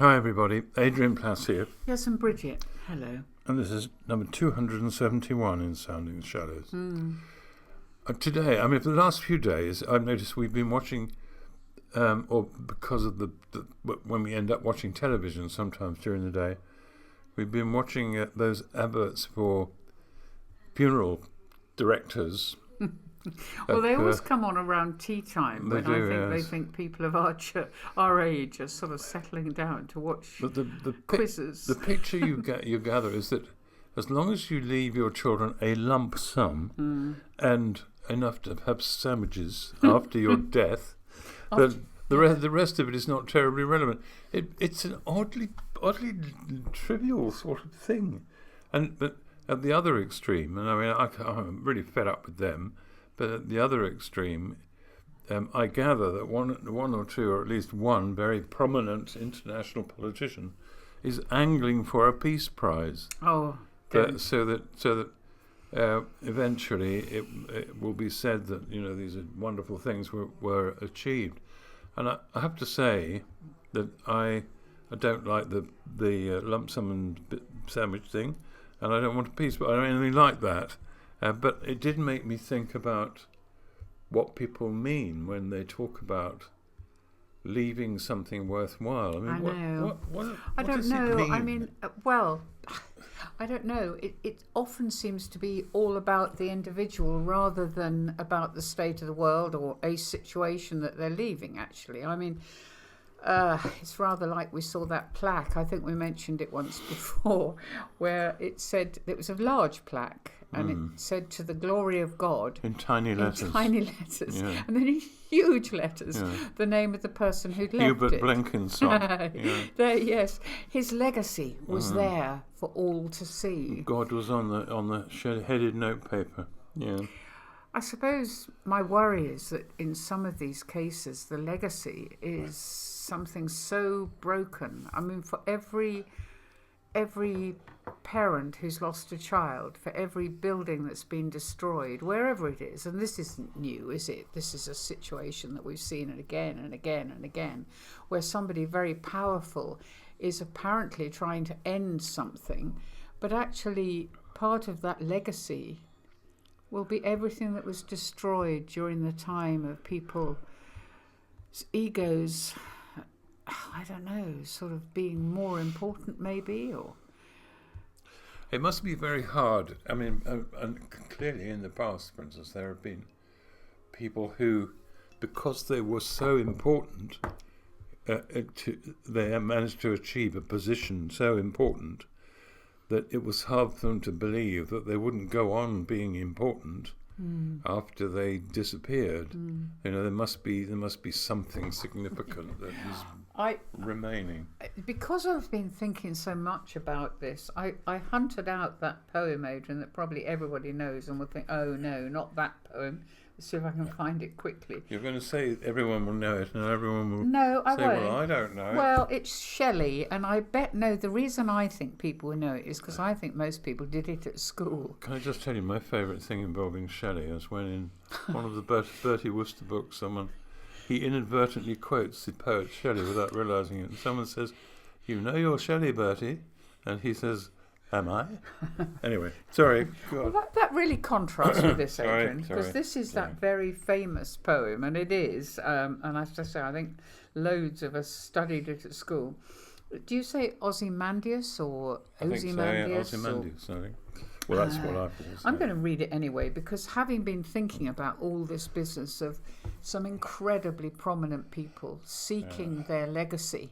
Hi everybody, Adrian Plass here, Yes, and Bridget. Hello. and this is number 271 in Sounding Shadows. Today, for the last few days, I've noticed we've been watching, or because of when we end up watching television sometimes during the day, we've been watching those adverts for funeral directors. Well, they always come on around tea time when they think people of our age are sort of settling down to watch But the quizzes. The picture you gather is that as long as you leave your children a lump sum and enough to have sandwiches after your death, then the rest of it is not terribly relevant. It's an oddly trivial sort of thing, but at the other extreme, and I'm really fed up with them. But at the other extreme, I gather that one or two, or at least one very prominent international politician, is angling for a peace prize. Oh, so that eventually it will be said that these wonderful things were achieved. And I have to say that I don't like the lump sum and sandwich thing, and I don't want a peace prize. I don't anything like that. But it did make me think about what people mean when they talk about leaving something worthwhile. I know. What I don't does know. It mean? I don't know. It often seems to be all about the individual rather than about the state of the world or a situation that they're leaving, actually. It's rather like we saw that plaque. I think we mentioned it once before, where it said, it was a large plaque, and it said, "To the glory of God," in tiny letters. Yeah. And then in huge letters, the name of the person who'd left Hubert it. Blenkinsop. Yes, his legacy was there for all to see. God was on the headed notepaper. Yeah. I suppose my worry is that in some of these cases, the legacy is something so broken. For every parent who's lost a child, for every building that's been destroyed, wherever it is, and this isn't new, is it? This is a situation that we've seen it again and again and again, where somebody very powerful is apparently trying to end something, but actually part of that legacy will be everything that was destroyed during the time of people's egos, I don't know, sort of being more important maybe, or... It must be very hard. And clearly in the past, for instance, there have been people who, because they were so important, they managed to achieve a position so important that it was hard for them to believe that they wouldn't go on being important after they disappeared. There must be something significant that is remaining. Because I've been thinking so much about this, I hunted out that poem, Adrian, that probably everybody knows and will think, oh no, not that poem. Let's see if I can find it quickly. You're going to say everyone will know it, and everyone will I say, won't. well, I don't know. Well, it's Shelley, and I bet the reason I think people will know it is because I think most people did it at school. Can I just tell you, my favourite thing involving Shelley is when in one of the Bertie Wooster books, he inadvertently quotes the poet Shelley without realising it, and someone says, "You know your Shelley, Bertie," and he says, "Am I?" Anyway, sorry. Well, that really contrasts with this, Sorry, Adrian, because this is that very famous poem, and it is, and I have to say, I think loads of us studied it at school. Do you say Ozymandias or Ozymandias? Ozymandias, I think. Well, that's what I thought. I'm going to read it anyway, because having been thinking about all this business of some incredibly prominent people seeking their legacy,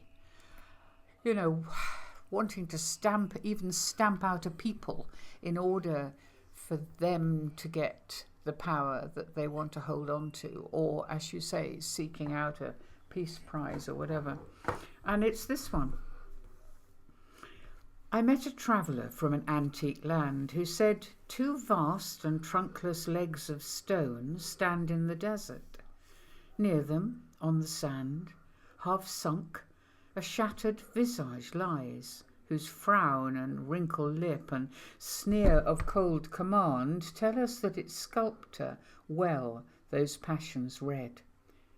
wanting to stamp out a people in order for them to get the power that they want to hold on to, or, as you say, seeking out a peace prize or whatever. And it's this one. I met a traveller from an antique land who said, 2 vast and trunkless legs of stone stand in the desert. Near them, on the sand, half sunk, a shattered visage lies, whose frown and wrinkled lip and sneer of cold command tell us that its sculptor well those passions read,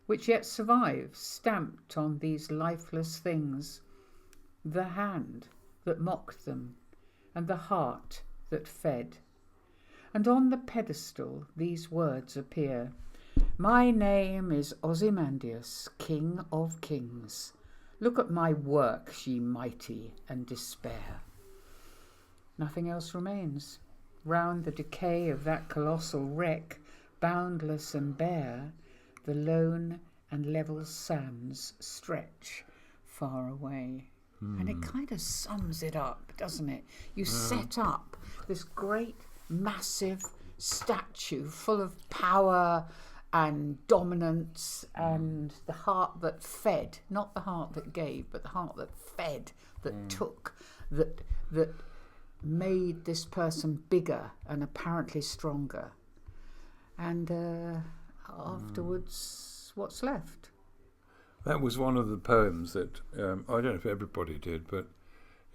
which yet survive, stamped on these lifeless things. the hand that mocked them, and the heart that fed. And on the pedestal these words appear: My name is Ozymandias, King of Kings. Look at my works, ye mighty, and despair. Nothing else remains. Round the decay of that colossal wreck, boundless and bare, the lone and level sands stretch far away. And it kind of sums it up, doesn't it? You set up this great, massive statue full of power and dominance, and the heart that fed, not the heart that gave, but the heart that fed, that took, that made this person bigger and apparently stronger. And afterwards, what's left? That was one of the poems that, I don't know if everybody did, but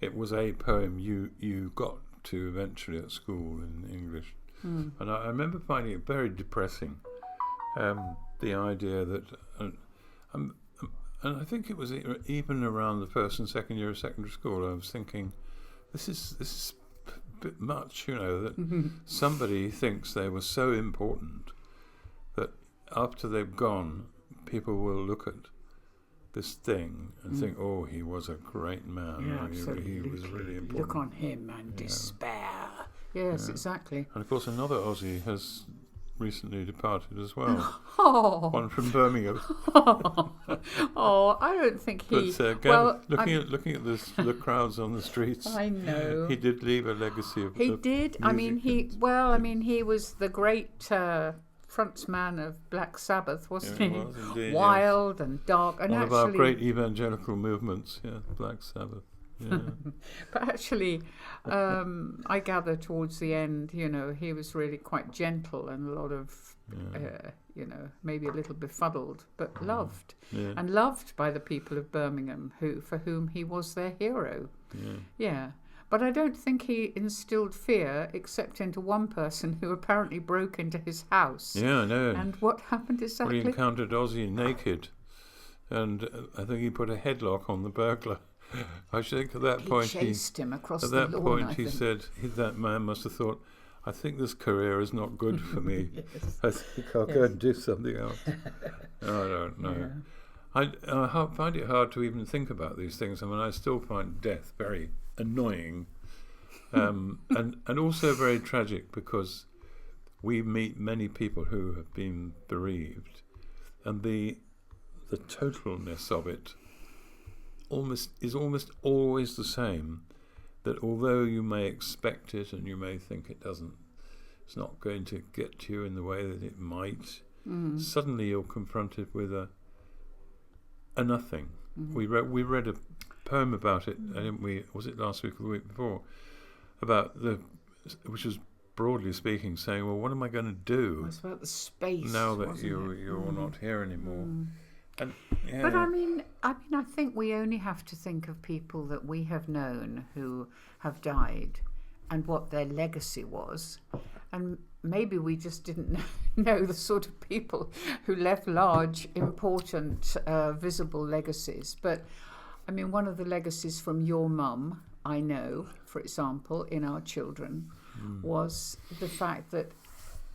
it was a poem you got to eventually at school in English. And I remember finding it very depressing, the idea that, and I think it was even around the first and second year of secondary school, I was thinking, this is a bit much, that somebody thinks they were so important that after they've gone, people will look at this thing and think, oh, he was a great man. Yeah, He was really important. Look on him and despair. Yes, exactly. And of course, another Aussie has recently departed as well. Oh, One from Birmingham. oh, I don't think he. But looking at the crowds on the streets, I know he did leave a legacy of. he did. I mean, he was the great frontman of Black Sabbath, wasn't he? Was indeed, Wild and dark, and one actually, of our great evangelical movements. Yeah, Black Sabbath. Yeah. But actually, I gather towards the end, he was really quite gentle and a lot of, maybe a little befuddled, but loved. Yeah. And loved by the people of Birmingham, for whom he was their hero. Yeah. But I don't think he instilled fear except into one person who apparently broke into his house. Yeah, I know. And what happened exactly? Well, he encountered Ozzy naked, and I think he put a headlock on the burglar. I think at that point he chased him across at the that lawn, point I he think. said that man must have thought, I think this career is not good for me. Yes. I think I'll go and do something else. I don't know. Yeah. I find it hard to even think about these things. I mean, I still find death very annoying, and also very tragic, because we meet many people who have been bereaved, and the totalness of it is almost always the same. That although you may expect it and you may think it's not going to get to you in the way that it might, suddenly you're confronted with a nothing. We read a poem about it, didn't we? Was it last week or the week before? About which was broadly speaking saying, well, what am I going to do? It's about the space now that wasn't you're it? not here anymore. And, But I mean, I think we only have to think of people that we have known who have died and what their legacy was. And maybe we just didn't know the sort of people who left large, important, visible legacies. But I mean, one of the legacies from your mum, I know, for example, in our children, was the fact that,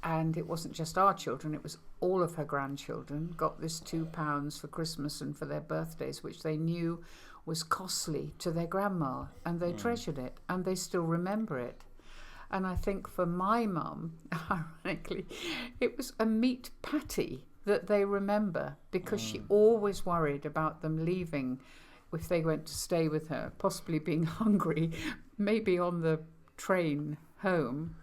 and it wasn't just our children, it was all of her grandchildren, got this £2 for Christmas and for their birthdays, which they knew was costly to their grandma, and they treasured it, and they still remember it. And I think for my mum, ironically, it was a meat patty that they remember, because she always worried about them leaving if they went to stay with her, possibly being hungry, maybe on the train home,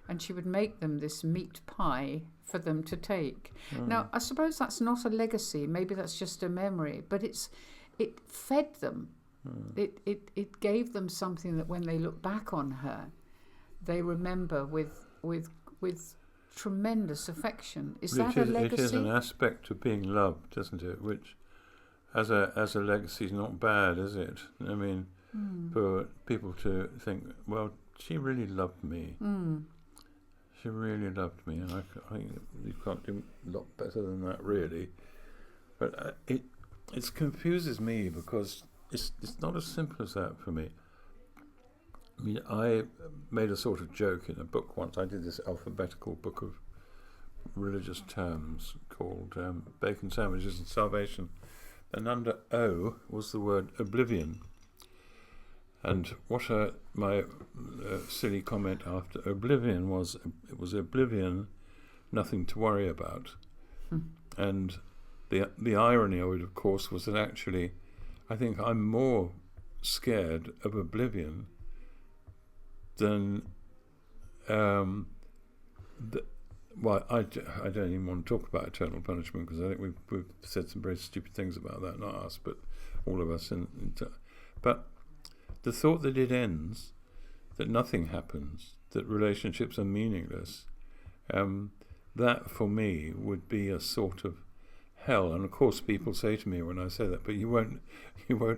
and she would make them this meat pie for them to take. Now, I suppose that's not a legacy, maybe that's just a memory, but it fed them. It gave them something that when they look back on her, they remember with tremendous affection. Is that a legacy? It is an aspect of being loved, isn't it? Which, as a legacy, is not bad, is it? I mean, for people to think, well, she really loved me. She really loved me, and I think you can't do a lot better than that, really. But it confuses me, because it's not as simple as that for me. I mean, I made a sort of joke in a book once. I did this alphabetical book of religious terms called Bacon Sandwiches and Salvation, and under O was the word oblivion. And what my silly comment after oblivion was, it was oblivion, nothing to worry about. And the irony of it, of course, was that actually I think I'm more scared of oblivion than well, I don't even want to talk about eternal punishment, because I think we've said some very stupid things about that, not us, but all of us. But the thought that it ends, that nothing happens, that relationships are meaningless, that for me would be a sort of hell. And of course, people say to me when I say that, but you won't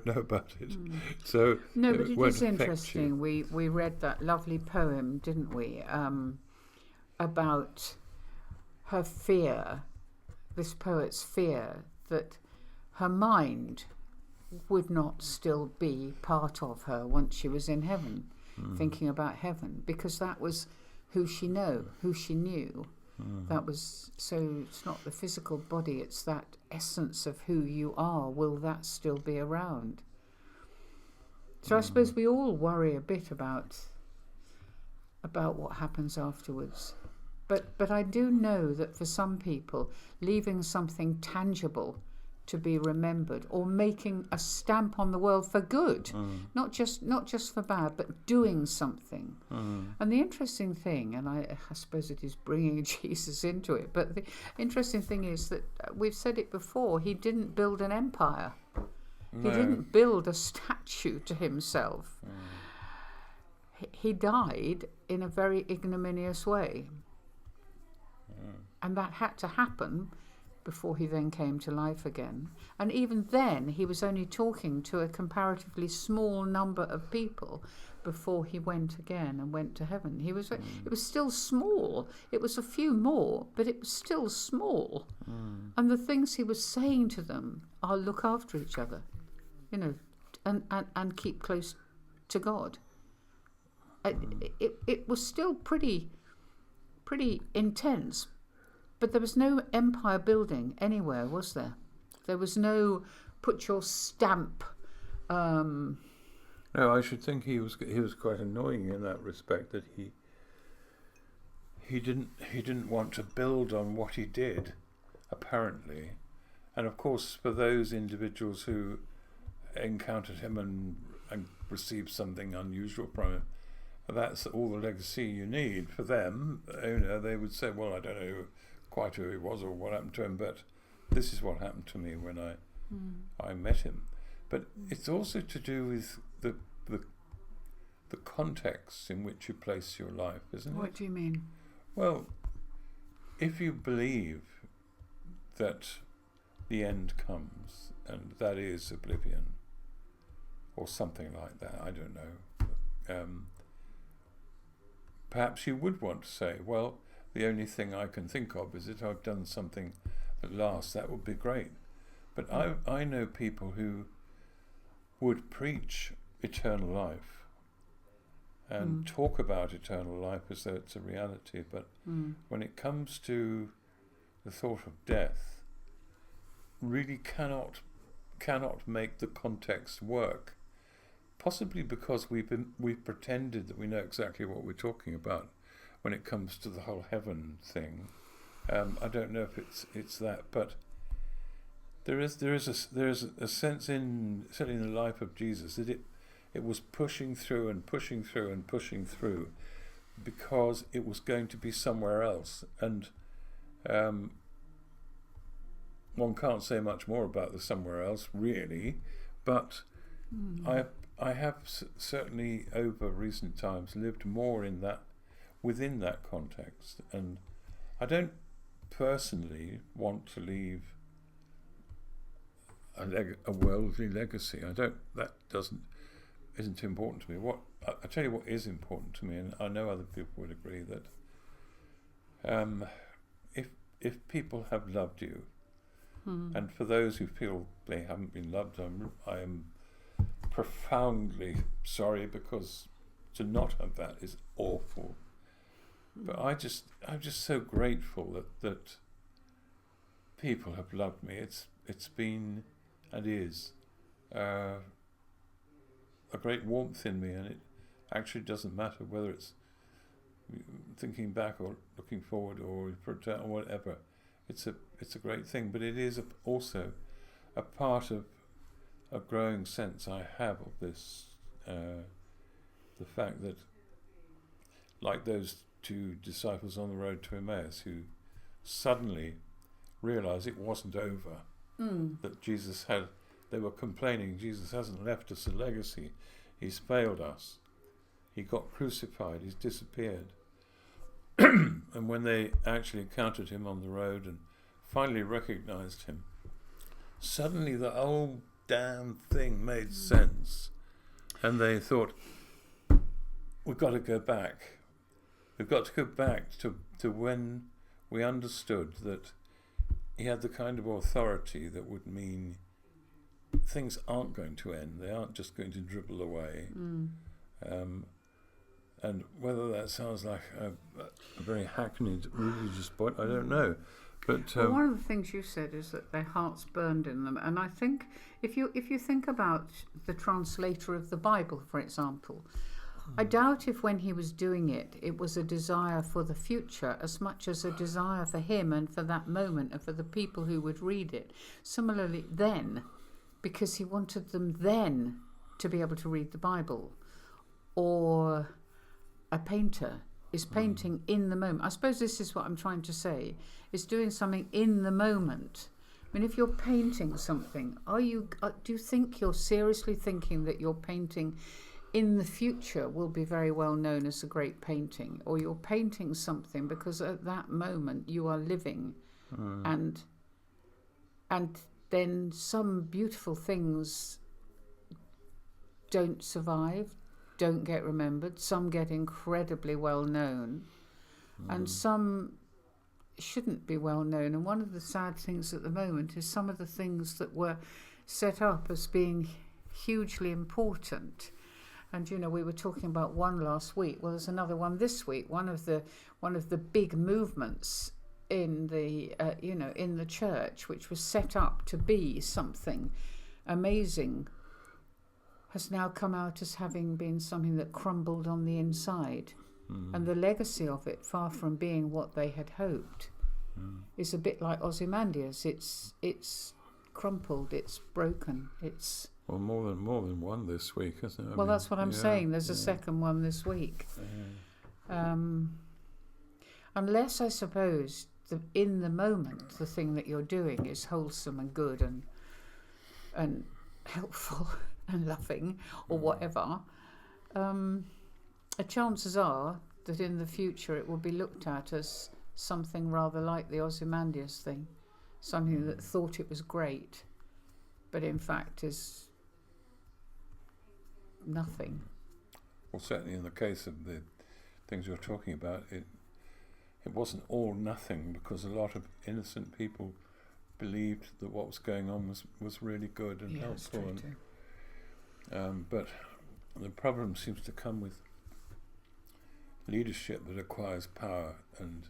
know about it. So no, but it is interesting. You. We read that lovely poem, didn't we, about her fear, this poet's fear that her mind would not still be part of her once she was in heaven, thinking about heaven, because that was who she knew. That was, so it's not the physical body, it's that essence of who you are. Will that still be around? So I suppose we all worry a bit about what happens afterwards. But I do know that for some people, leaving something tangible to be remembered, or making a stamp on the world for good, not just for bad, but doing something. And the interesting thing, and I suppose it is bringing Jesus into it, but the interesting thing is that we've said it before, he didn't build an empire. No. He didn't build a statue to himself. He died in a very ignominious way. And that had to happen before he then came to life again. And even then, he was only talking to a comparatively small number of people before he went again and went to heaven. It was still small. It was a few more, but it was still small. And the things he was saying to them are look after each other, and keep close to God. It was still pretty intense. But there was no empire building anywhere, was there? There was no put your stamp. No, I should think he was quite annoying in that respect, that he didn't want to build on what he did, apparently. And of course, for those individuals who encountered him and received something unusual from him, that's all the legacy you need. For them, they would say, well, I don't know quite who he was or what happened to him, but this is what happened to me when I met him. But it's also to do with the context in which you place your life, isn't it? What do you mean? Well, if you believe that the end comes and that is oblivion or something like that, I don't know, perhaps you would want to say, well, the only thing I can think of is that I've done something that lasts. That would be great. But I know people who would preach eternal life and talk about eternal life as though it's a reality. But when it comes to the thought of death, really cannot make the context work. Possibly because we've pretended that we know exactly what we're talking about when it comes to the whole heaven thing. I don't know if it's that, but there is a sense certainly in the life of Jesus that it was pushing through and pushing through and pushing through, because it was going to be somewhere else. And one can't say much more about the somewhere else really, but I have certainly over recent times lived more in that, within that context, and I don't personally want to leave a worldly legacy. That isn't important to me. What I tell you what is important to me, and I know other people would agree, that if people have loved you, and for those who feel they haven't been loved, I am profoundly sorry, because to not have that is awful. But I'm just so grateful that people have loved me. It's been and is a great warmth in me, and it actually doesn't matter whether it's thinking back or looking forward or whatever. It's a great thing, but it is also a part of a growing sense I have of this, the fact that, like those two disciples on the road to Emmaus who suddenly realised it wasn't over, that they were complaining, Jesus hasn't left us a legacy, he's failed us, he got crucified, he's disappeared. And when they actually encountered him on the road and finally recognised him, suddenly the whole damn thing made sense, and they thought, we've got to go back. We've got to go back to when we understood that he had the kind of authority that would mean things aren't going to end. They aren't just going to dribble away. And whether that sounds like a very hackneyed religious point, I don't know. But well, one of the things you said is that their hearts burned in them, and I think if you think about the translator of the Bible, for example, I doubt if when he was doing it, it was a desire for the future as much as a desire for him and for that moment and for the people who would read it. Similarly, then, because he wanted them then to be able to read the Bible, or a painter is painting in the moment. I suppose this is what I'm trying to say, is doing something in the moment. I mean, if you're painting something, do you think you're seriously thinking that you're painting in the future will be very well known as a great painting, or you're painting something because at that moment you are living, and then some beautiful things don't survive, don't get remembered, some get incredibly well known, and some shouldn't be well known. And one of the sad things at the moment is some of the things that were set up as being hugely important. And we were talking about one last week. Well, there's another one this week. One of the big movements in the in the church, which was set up to be something amazing, has now come out as having been something that crumbled on the inside. And the legacy of it, far from being what they had hoped, is a bit like Ozymandias. It's crumpled, it's broken, it's... Well, more than one this week, isn't it? Well, that's what I'm saying. There's a second one this week. Unless, I suppose, in the moment, the thing that you're doing is wholesome and good and helpful and loving or whatever, chances are that in the future it will be looked at as something rather like the Ozymandias thing, something that thought it was great, but in fact is nothing. Well, certainly in the case of the things you're talking about, it wasn't all nothing, because a lot of innocent people believed that what was going on was really good and helpful. But the problem seems to come with leadership that acquires power and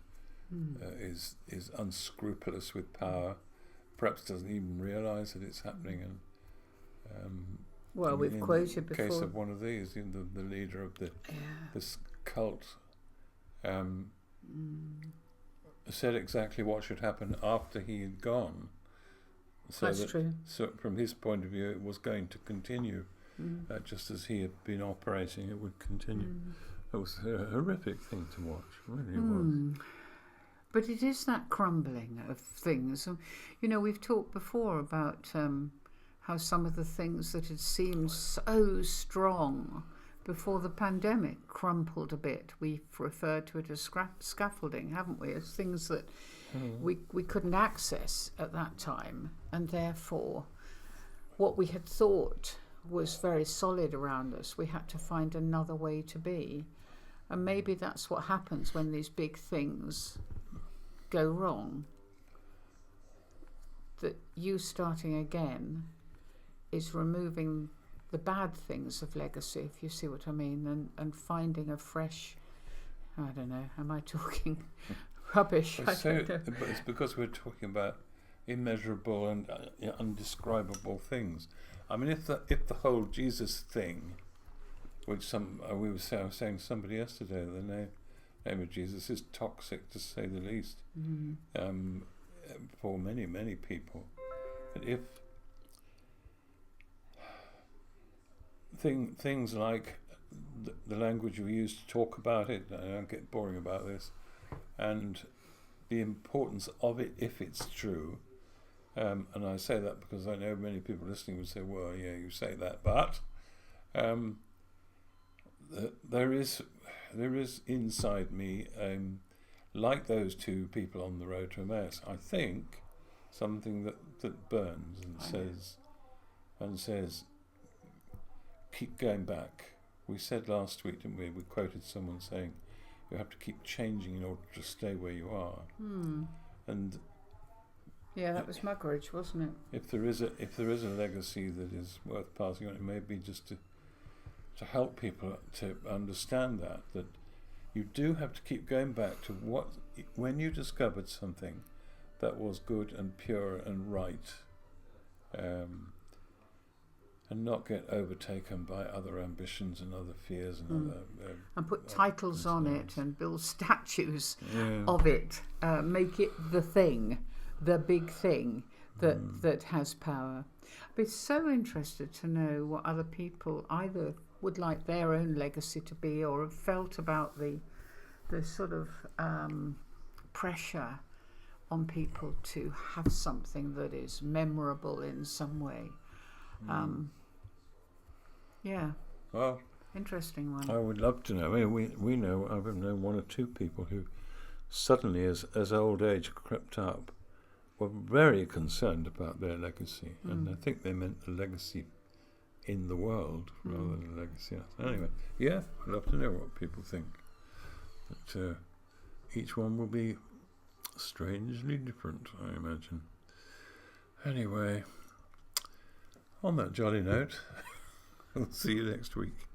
is unscrupulous with power, perhaps doesn't even realise that it's happening. And well, we've quoted before. In the case of one of these, the leader of this cult said exactly what should happen after he had gone. So that's true. So from his point of view, it was going to continue. Just as he had been operating, it would continue. It was a horrific thing to watch, it really was. But it is that crumbling of things. We've talked before about how some of the things that had seemed so strong before the pandemic crumpled a bit. We've referred to it as scaffolding, haven't we? As things that we couldn't access at that time, and therefore what we had thought was very solid around us, we had to find another way to be. And maybe that's what happens when these big things go wrong, that you starting again is removing the bad things of legacy, if you see what I mean, and finding a fresh, I don't know, am I talking rubbish? I don't know. But it's because we're talking about immeasurable and undescribable things. I mean, if the whole Jesus thing, which we were saying to somebody yesterday, the name of Jesus is toxic to say the least, for many people. But if things like the language we use to talk about it, I don't get boring about this, and the importance of it if it's true, and I say that because I know many people listening would say, well, yeah, you say that, but there is inside me, like those two people on the road to Emmaus, I think, something that burns and says, keep going back. We said last week, didn't we? We quoted someone saying, you have to keep changing in order to stay where you are. And yeah, that was Muggeridge, wasn't it? If there is a legacy that is worth passing on, it may be just to help people to understand that you do have to keep going back to when you discovered something that was good and pure and right, and not get overtaken by other ambitions and other fears and other and put titles on it and build statues of it, make it the thing, the big thing that has power. I'd be so interested to know what other people either would like their own legacy to be, or have felt about the sort of pressure on people to have something that is memorable in some way. Yeah. Well, interesting one. I would love to know. I mean, we know, I've known one or two people who suddenly, as old age crept up, were very concerned about their legacy, and I think they meant the legacy in the world rather than the legacy. Anyway, yeah, I'd love to know what people think. But each one will be strangely different, I imagine. Anyway, on that jolly note, I'll see you next week.